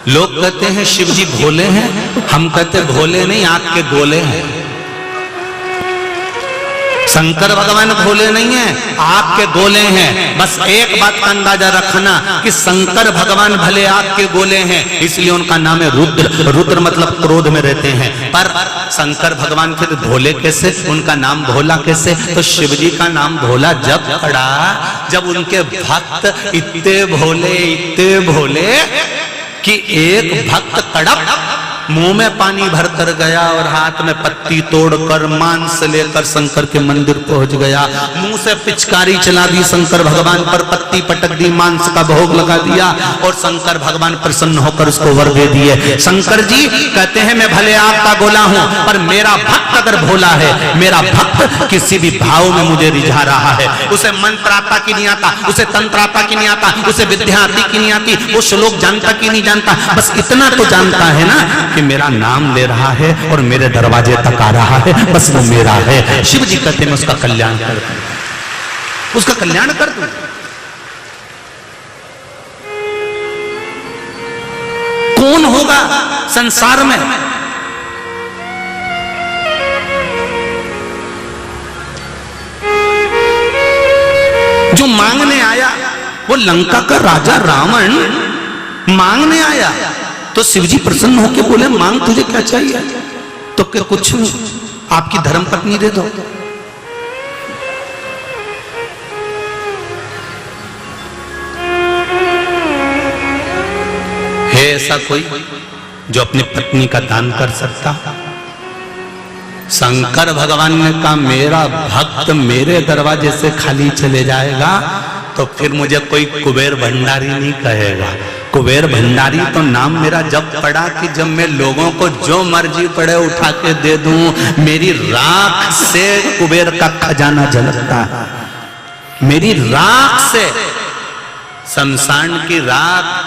लोग कहते हैं शिव जी भोले हैं, हम कहते भोले नहीं, आंख के गोले हैं। शंकर भगवान भोले नहीं है, आग के गोले हैं। बस एक बात का अंदाजा रखना कि शंकर भगवान भले आग के गोले हैं, इसलिए उनका नाम है रुद्र। रुद्र मतलब क्रोध में रहते हैं। पर शंकर भगवान फिर भोले कैसे, उनका नाम भोला कैसे? तो शिव जी का नाम भोला जब पड़ा, जब उनके भक्त इतने भोले कि एक भक्त तड़प मुंह में पानी भर कर गया और हाथ में पत्ती तोड़कर मांस लेकर शंकर के मंदिर पहुंच गया। मुंह से पिचकारी चला दी शंकर भगवान पर, पत्ती पटक दी, मांस का भोग लगा दिया और शंकर भगवान प्रसन्न होकर उसको वर दे दिए। शंकर जी कहते हैं मैं भले आपका गोला हूं, पर मेरा भक्त अगर भोला है, मेरा भक्त किसी भी भाव में मुझे रिझा रहा है, उसे मंत्र आता कि नहीं आता, उसे तंत्र आता कि नहीं आता, उसे विद्या आती कि नहीं आती, वो श्लोक जानता कि नहीं जानता, बस इतना तो जानता है ना कि मेरा नाम ले रहा है और मेरे दरवाजे तक आ रहा है, बस वो मेरा है। शिव जी कहते हैं मैं उसका कल्याण कर दूं, उसका कल्याण कर दूं। कौन होगा संसार में जो मांगने आया? वो लंका का राजा रावण मांगने आया तो शिवजी प्रसन्न होकर बोले मांग तुझे क्या चाहिए? तो क्या कुछ नहीं, आपकी धर्मपत्नी दे दो। है ऐसा कोई जो अपनी पत्नी का दान कर सकता? शंकर भगवान ने कहा मेरा भक्त मेरे दरवाजे से खाली चले जाएगा तो फिर मुझे कोई कुबेर भंडारी नहीं कहेगा। कुबेर भंडारी तो नाम मेरा जब पड़ा कि जब मैं लोगों को जो मर्जी पड़े उठा के दे दूं। मेरी राख से कुबेर का खजाना झलकता है, मेरी राख से। शमशान की राख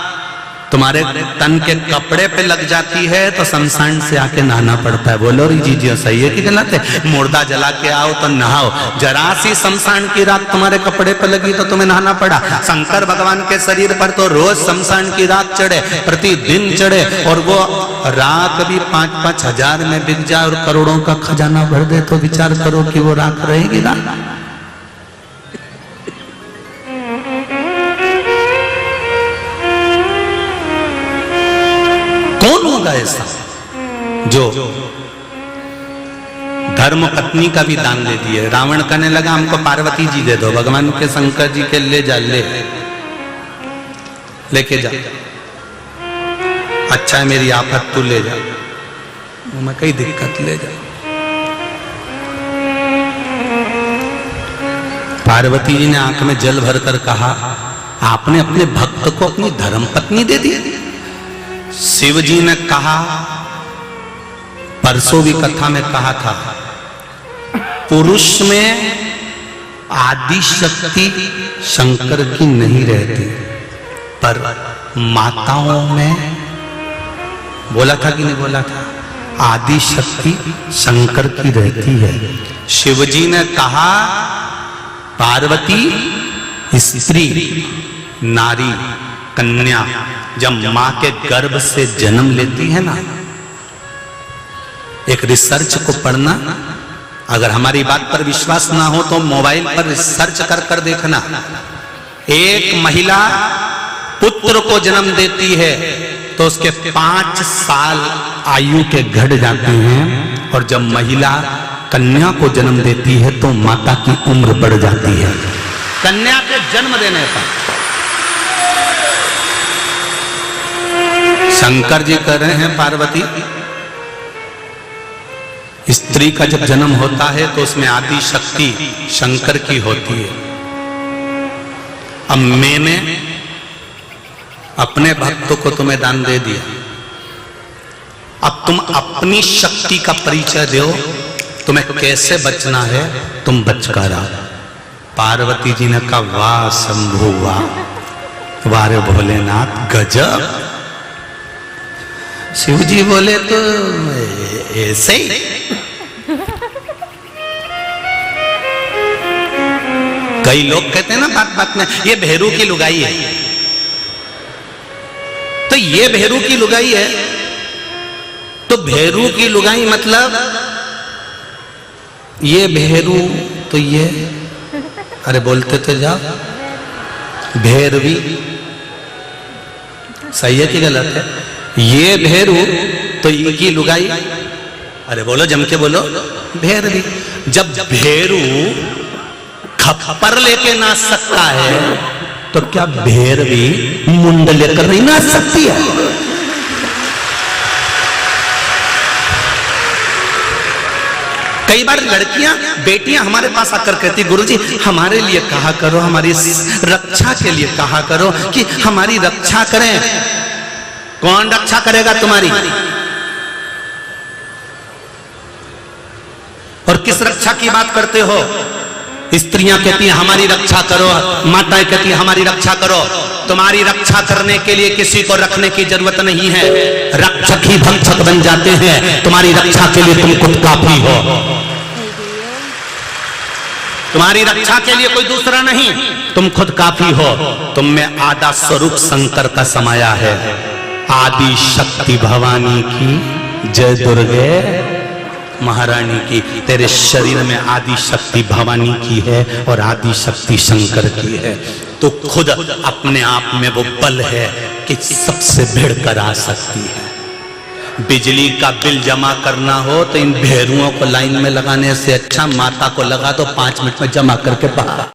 तुम्हारे तन के कपड़े पे लग जाती है तो शमशान से आके नहाना पड़ता है। बोलो जी जी सही है कि गलत है? मुर्दा जला के आओ तो नहाओ, जरा सी शमशान की राख तुम्हारे कपड़े पे लगी तो तुम्हें नहाना पड़ा। शंकर भगवान के शरीर पर तो रोज शमशान की राख चढ़े, प्रतिदिन चढ़े, और वो राख भी 5-5 हजार में बिक जाए और करोड़ों का खजाना भर दे तो विचार करो कि वो राख रहेगी ना? कौन होगा ऐसा जो धर्म पत्नी का भी दान दे दिए? रावण कहने लगा हमको पार्वती जी दे दो। भगवान के शंकर जी के ले जा, लेके जा। अच्छा है मेरी आफत तू ले जा, मैं कई दिक्कत ले जा। पार्वती जी ने आंख में जल भरकर कहा आपने अपने भक्त को अपनी धर्म पत्नी दे दी? शिव जी ने कहा, परसों भी कथा में कहा था, पुरुष में आदि शक्ति शंकर की नहीं रहती, पर माताओं में बोला था कि नहीं बोला था? आदि शक्ति शंकर की रहती है। शिव जी ने कहा पार्वती स्त्री, नारी, कन्या जब मां के गर्भ से जन्म लेती है ना, एक रिसर्च को पढ़ना, अगर हमारी बात पर विश्वास ना हो तो मोबाइल पर रिसर्च कर कर देखना। एक महिला पुत्र को जन्म देती है तो उसके 5 साल आयु के घट जाते हैं, और जब महिला कन्या को जन्म देती है तो माता की उम्र बढ़ जाती है। कन्या के जन्म देने पर शंकर जी कह रहे हैं पार्वती स्त्री का जब जन्म होता है तो उसमें आदि शक्ति शंकर की होती है। अब मैंने अपने भक्तों को तुम्हें दान दे दिया, अब तुम अपनी शक्ति का परिचय दो, तुम्हें कैसे बचना है तुम बच कर आओ। पार्वती जी ने कहा वाह शंभु वाह, वारे भोलेनाथ गजब। शिव जी बोले तो ऐसे ही। कई लोग कहते हैं ना बात बात में ये भेरू की लुगाई है, तो ये भेरू की लुगाई है, तो भेरू की लुगाई मतलब ये भेरू, तो ये, अरे बोलते तो जाओ, भेरवी, सही है कि गलत है? ये भेरू तो इनकी लुगाई, अरे बोलो जम के बोलो, भेरवी। जब भेरू खप्पर लेके नाच सकता है तो क्या भेरवी मुंड लेकर नहीं नाच सकती है? कई बार लड़कियां, बेटियां हमारे पास आकर कहती, गुरुजी हमारे लिए कहा करो, हमारी रक्षा के लिए कहा करो कि हमारी रक्षा करें। कौन रक्षा करेगा तुम्हारी? और किस रक्षा की बात करते हो? स्त्रियां कहती हैं हमारी रक्षा करो, माताएं कहती हैं हमारी रक्षा करो। तुम्हारी रक्षा करने के लिए किसी को रखने की जरूरत नहीं है, रक्षक ही भक्षक बन जाते हैं। तुम्हारी रक्षा के लिए तुम खुद काफी हो, तुम्हारी रक्षा के लिए कोई दूसरा नहीं, तुम खुद काफी हो। तुम में आधा स्वरूप शंकर का समाया है। आदि शक्ति भवानी की जय, दुर्गे महारानी की। तेरे शरीर में आदि शक्ति भवानी की है और आदि शक्ति शंकर की है। तो खुद अपने आप में वो बल है कि सबसे भिड़ कर आ सकती है। बिजली का बिल जमा करना हो तो इन भेरुओं को लाइन में लगाने से अच्छा माता को लगा दो, 5 मिनट में जमा करके बाहर।